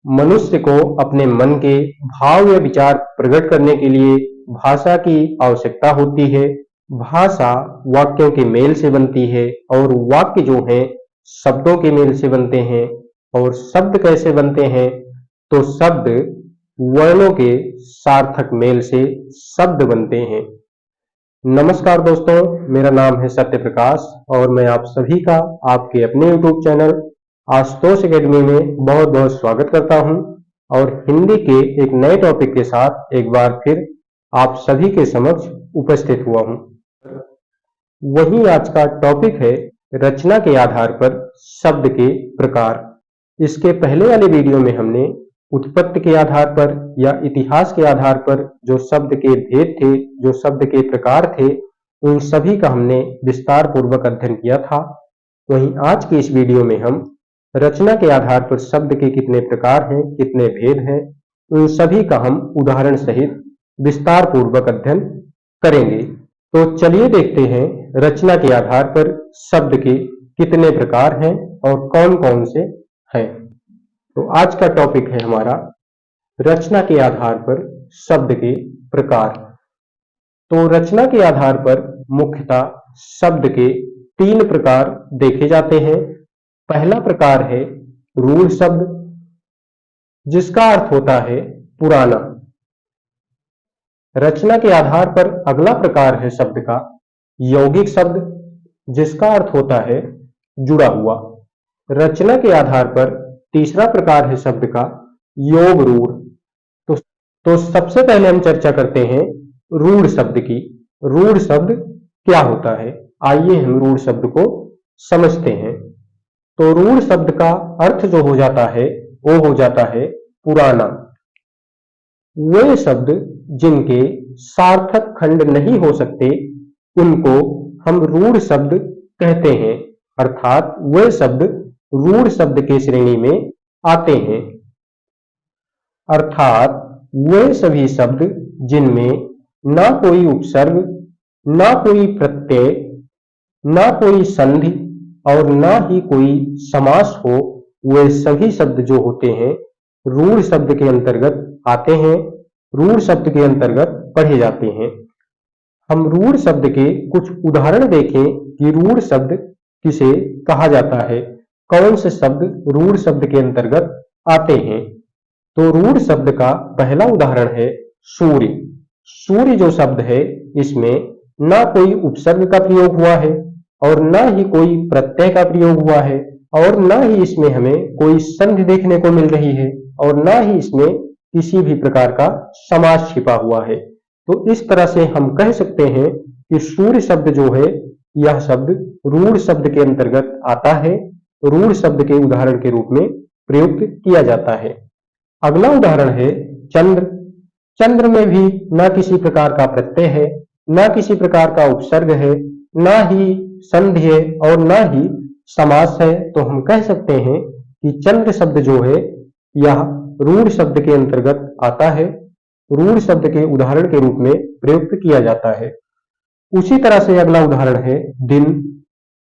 मनुष्य को अपने मन के भाव या विचार प्रकट करने के लिए भाषा की आवश्यकता होती है। भाषा वाक्यों के मेल से बनती है और वाक्य जो हैं शब्दों के मेल से बनते हैं। और शब्द कैसे बनते हैं? तो शब्द वर्णों के सार्थक मेल से शब्द बनते हैं। नमस्कार दोस्तों, मेरा नाम है सत्य प्रकाश और मैं आप सभी का आपके अपने YouTube चैनल आशुतोष एकेडमी में बहुत बहुत स्वागत करता हूं और हिंदी के एक नए टॉपिक के साथ एक बार फिर आप सभी के समक्ष उपस्थित हुआ हूं। वहीं आज का टॉपिक है रचना के आधार पर शब्द के प्रकार। इसके पहले वाले वीडियो में हमने उत्पत्ति के आधार पर या इतिहास के आधार पर जो शब्द के भेद थे, जो शब्द के प्रकार थे, उन सभी का हमने विस्तार पूर्वक अध्ययन किया था। वहीं आज के इस वीडियो में हम रचना के आधार पर शब्द के कितने प्रकार हैं, कितने भेद हैं, उन सभी का हम उदाहरण सहित विस्तार पूर्वक अध्ययन करेंगे। तो चलिए देखते हैं रचना के आधार पर शब्द के कितने प्रकार हैं और कौन कौन से हैं। तो आज का टॉपिक है हमारा रचना के आधार पर शब्द के प्रकार। तो रचना के आधार पर मुख्यतः शब्द के 3 प्रकार देखे जाते हैं। पहला प्रकार है रूढ़ शब्द, जिसका अर्थ होता है पुराना। रचना के आधार पर अगला प्रकार है शब्द का यौगिक शब्द, जिसका अर्थ होता है जुड़ा हुआ। रचना के आधार पर तीसरा प्रकार है शब्द का योग रूढ़। तो सबसे पहले हम चर्चा करते हैं रूढ़ शब्द की। रूढ़ शब्द क्या होता है, आइए हम रूढ़ शब्द को समझते हैं। तो रूढ़ शब्द का अर्थ जो हो जाता है वो हो जाता है पुराना। वे शब्द जिनके सार्थक खंड नहीं हो सकते उनको हम रूढ़ शब्द कहते हैं, अर्थात वे शब्द रूढ़ शब्द के श्रेणी में आते हैं। अर्थात वे सभी शब्द जिनमें ना कोई उपसर्ग, ना कोई प्रत्यय, ना कोई संधि और ना ही कोई समास हो, वे सभी शब्द जो होते हैं रूढ़ शब्द के अंतर्गत आते हैं, रूढ़ शब्द के अंतर्गत पढ़े जाते हैं। हम रूढ़ शब्द के कुछ उदाहरण देखें कि रूढ़ शब्द किसे कहा जाता है, कौन से शब्द रूढ़ शब्द के अंतर्गत आते हैं। तो रूढ़ शब्द का पहला उदाहरण है सूर्य। सूर्य जो शब्द है इसमें ना कोई उपसर्ग का प्रयोग हुआ है और ना ही कोई प्रत्यय का प्रयोग हुआ है और ना ही इसमें हमें कोई संधि देखने को मिल रही है और ना ही इसमें किसी भी प्रकार का समास छिपा हुआ है। तो इस तरह से हम कह सकते हैं कि सूर्य शब्द जो है यह शब्द रूढ़ शब्द के अंतर्गत आता है, रूढ़ शब्द के उदाहरण के रूप में प्रयुक्त किया जाता है। अगला उदाहरण है चंद्र। चंद्र में भी ना किसी प्रकार का प्रत्यय है, ना किसी प्रकार का उपसर्ग है, ना ही संधि है और ना ही समास है। तो हम कह सकते हैं कि चंद्र शब्द जो है यह रूढ़ शब्द के अंतर्गत आता है, रूढ़ शब्द के उदाहरण के रूप में प्रयुक्त किया जाता है। उसी तरह से अगला उदाहरण है दिन,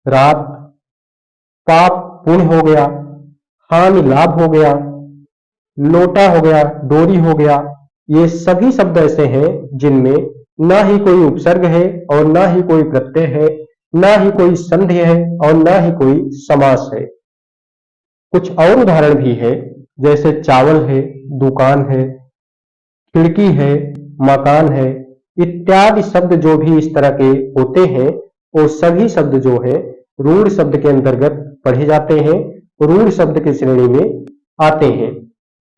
रात, पाप पुण्य हो गया, हानि लाभ हो गया, लोटा हो गया, डोरी हो गया। ये सभी शब्द ऐसे हैं जिनमें ना ही कोई उपसर्ग है और ना ही कोई प्रत्यय है, ना ही कोई संधि है और ना ही कोई समास है। कुछ और उदाहरण भी है, जैसे चावल है, दुकान है, खिड़की है, मकान है, इत्यादि शब्द जो भी इस तरह के होते हैं वो सभी शब्द जो है रूढ़ शब्द के अंतर्गत पढ़े जाते हैं, रूढ़ शब्द की श्रेणी में आते हैं।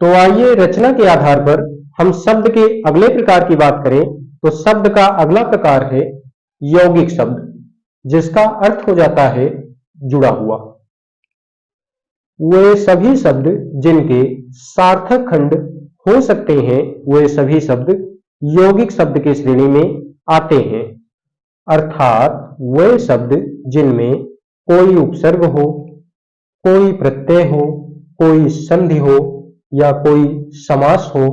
तो आइए रचना के आधार पर हम शब्द के अगले प्रकार की बात करें। तो शब्द का अगला प्रकार है यौगिक शब्द, जिसका अर्थ हो जाता है जुड़ा हुआ। वे सभी शब्द जिनके सार्थक खंड हो सकते हैं वे सभी शब्द यौगिक शब्द की श्रेणी में आते हैं। अर्थात वे शब्द जिनमें कोई उपसर्ग हो, कोई प्रत्यय हो, कोई संधि हो या कोई समास हो,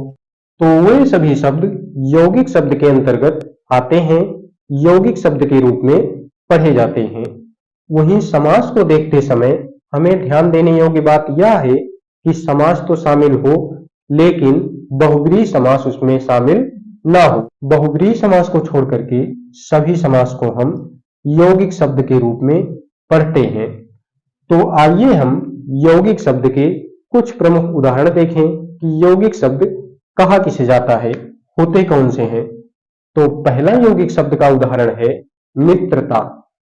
तो वे सभी शब्द यौगिक शब्द के अंतर्गत आते हैं, यौगिक शब्द के रूप में पढ़े जाते हैं। वहीं समास को देखते समय हमें ध्यान देने योग्य बात यह है कि समास तो शामिल हो लेकिन बहुब्रीहि समास उसमें शामिल ना हो। बहुब्रीहि समास को छोड़ करके सभी समास को हम यौगिक शब्द के रूप में पढ़ते हैं। तो आइए हम यौगिक शब्द के कुछ प्रमुख उदाहरण देखें कि यौगिक शब्द कहा किसे जाता है, होते कौन से हैं। तो पहला यौगिक शब्द का उदाहरण है मित्रता।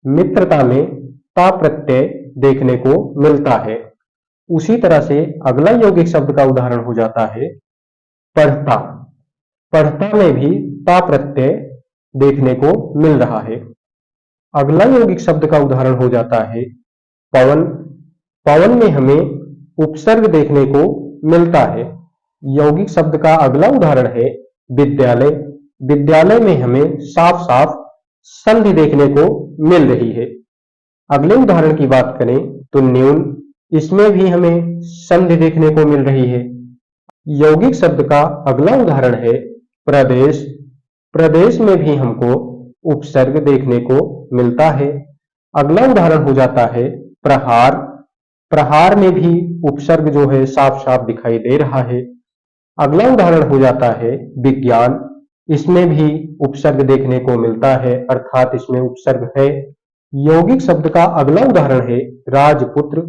मित्रता में ता प्रत्यय देखने को मिलता है। उसी तरह से अगला यौगिक शब्द का उदाहरण हो जाता है पढ़ता। पढ़ता में भी ता प्रत्यय देखने को मिल रहा है। अगला यौगिक शब्द का उदाहरण हो जाता है पवन। पवन में हमें उपसर्ग देखने को मिलता है। यौगिक शब्द का अगला उदाहरण है विद्यालय। विद्यालय में हमें साफ साफ संधि देखने को मिल रही है। अगले उदाहरण की बात करें तो न्यून, इसमें भी हमें संधि देखने को मिल रही है। यौगिक शब्द का अगला उदाहरण है प्रदेश। प्रदेश में भी हमको उपसर्ग देखने को मिलता है। अगला उदाहरण हो जाता है प्रहार। प्रहार में भी उपसर्ग जो है साफ साफ दिखाई दे रहा है। अगला उदाहरण हो जाता है विज्ञान। इसमें भी उपसर्ग देखने को मिलता है, अर्थात इसमें उपसर्ग है। यौगिक शब्द का अगला उदाहरण है राजपुत्र,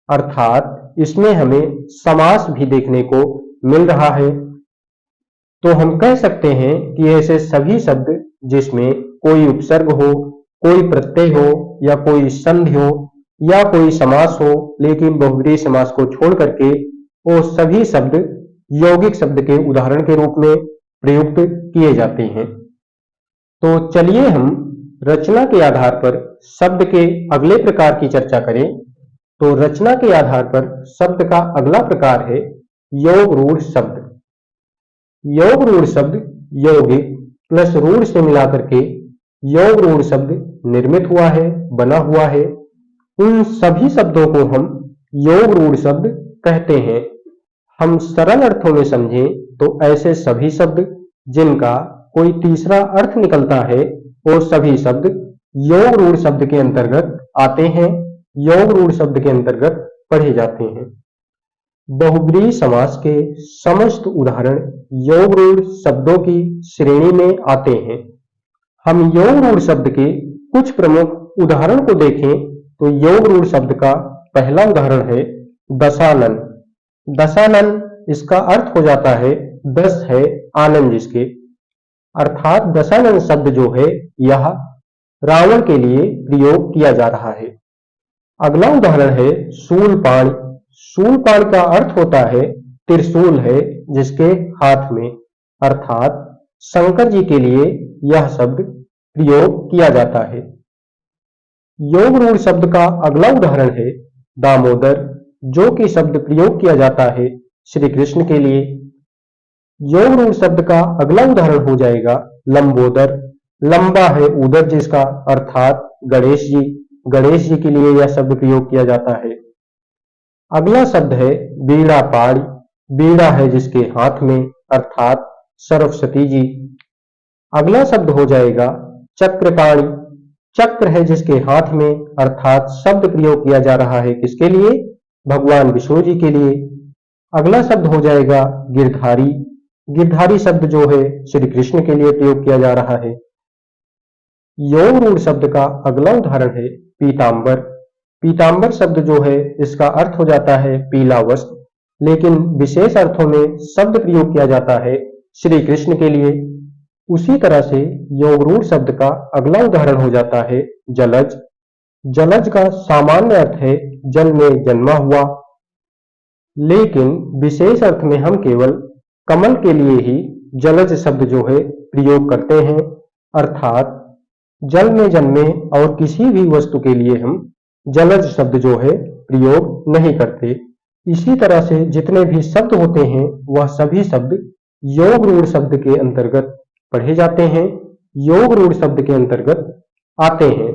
अर्थात इसमें हमें समास भी देखने को मिल रहा है। तो हम कह सकते हैं कि ऐसे सभी शब्द जिसमें कोई उपसर्ग हो, कोई प्रत्यय हो या कोई संधि हो या कोई समास हो, लेकिन बहुब्रीहि समास को छोड़ करके वो सभी शब्द यौगिक शब्द के उदाहरण के रूप में प्रयुक्त किए जाते हैं। तो चलिए हम रचना के आधार पर शब्द के अगले प्रकार की चर्चा करें। तो रचना के आधार पर शब्द का अगला प्रकार है योग रूढ़ शब्द। योग रूढ़ शब्द यौगिक प्लस रूढ़ से मिलाकर के योग रूढ़ शब्द निर्मित हुआ है, बना हुआ है। उन सभी शब्दों को हम योग रूढ़ शब्द कहते हैं। हम सरल अर्थों में समझें तो ऐसे सभी शब्द जिनका कोई तीसरा अर्थ निकलता है वो सभी शब्द योग रूढ़ शब्द के अंतर्गत आते हैं, योग रूढ़ शब्द के अंतर्गत पढ़े जाते हैं। बहुब्रीहि समास के समस्त उदाहरण योग रूढ़ शब्दों की श्रेणी में आते हैं। हम योग रूढ़ शब्द के कुछ प्रमुख उदाहरण को देखें तो योग रूढ़ शब्द का पहला उदाहरण है दशानन। दशानन इसका अर्थ हो जाता है 10 है आनंद जिसके, अर्थात दशानन शब्द जो है यह रावण के लिए प्रयोग किया जा रहा है। अगला उदाहरण है शूलपाण। शूलपाण का अर्थ होता है त्रिशूल है जिसके हाथ में, अर्थात शंकर जी के लिए यह शब्द प्रयोग किया जाता है। योग रूढ़ शब्द का अगला उदाहरण है दामोदर, जो कि शब्द प्रयोग किया जाता है श्री कृष्ण के लिए। योग रूढ़ शब्द का अगला उदाहरण हो जाएगा लंबोदर। लंबा है उदर जिसका, अर्थात गणेश जी, गणेश जी के लिए यह शब्द प्रयोग किया जाता है। अगला शब्द है बीड़ा पाड़ी। बीड़ा है जिसके हाथ में, अर्थात सरस्वती जी। अगला शब्द हो जाएगा चक्रपाणी। चक्र है जिसके हाथ में, अर्थात शब्द प्रयोग किया जा रहा है किसके लिए, भगवान विष्णु जी के लिए। अगला शब्द हो जाएगा गिरधारी। गिरधारी शब्द जो है श्री कृष्ण के लिए प्रयोग किया जा रहा है। योग रूढ़ शब्द का अगला उदाहरण है पीतांबर। पीतांबर शब्द जो है इसका अर्थ हो जाता है पीला वस्त्र, लेकिन विशेष अर्थों में शब्द प्रयोग किया जाता है श्री कृष्ण के लिए। उसी तरह से योग रूढ़ शब्द का अगला उदाहरण हो जाता है जलज। जलज का सामान्य अर्थ है जल में जन्मा हुआ, लेकिन विशेष अर्थ में हम केवल कमल के लिए ही जलज शब्द जो है प्रयोग करते हैं, अर्थात जल में जन्मे और किसी भी वस्तु के लिए हम जलज शब्द जो है प्रयोग नहीं करते। इसी तरह से जितने भी शब्द होते हैं वह सभी शब्द योग रूढ़ शब्द के अंतर्गत पढ़े जाते हैं, योग रूढ़ शब्द के अंतर्गत आते हैं।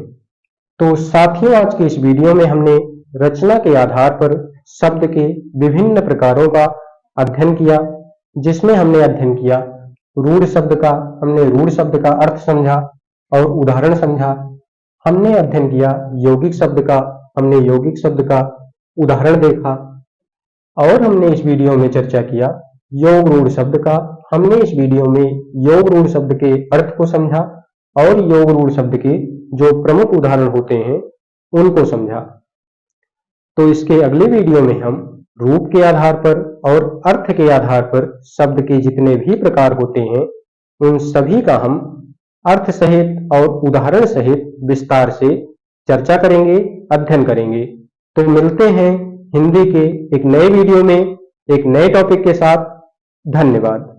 तो साथियों, आज के इस वीडियो में हमने रचना के आधार पर शब्द के विभिन्न प्रकारों का अध्ययन किया, जिसमें हमने अध्ययन किया रूढ़ शब्द का, हमने रूढ़ शब्द का अर्थ समझा और उदाहरण समझा। हमने अध्ययन किया यौगिक शब्द का, हमने यौगिक शब्द का उदाहरण देखा। और हमने इस वीडियो में चर्चा किया योग रूढ़ शब्द का। हमने इस वीडियो में योग रूढ़ शब्द के अर्थ को समझा और योग रूढ़ शब्द के जो प्रमुख उदाहरण होते हैं उनको समझा। तो इसके अगले वीडियो में हम रूप के आधार पर और अर्थ के आधार पर शब्द के जितने भी प्रकार होते हैं उन सभी का हम अर्थ सहित और उदाहरण सहित विस्तार से चर्चा करेंगे, अध्ययन करेंगे। तो मिलते हैं हिंदी के एक नए वीडियो में एक नए टॉपिक के साथ। धन्यवाद।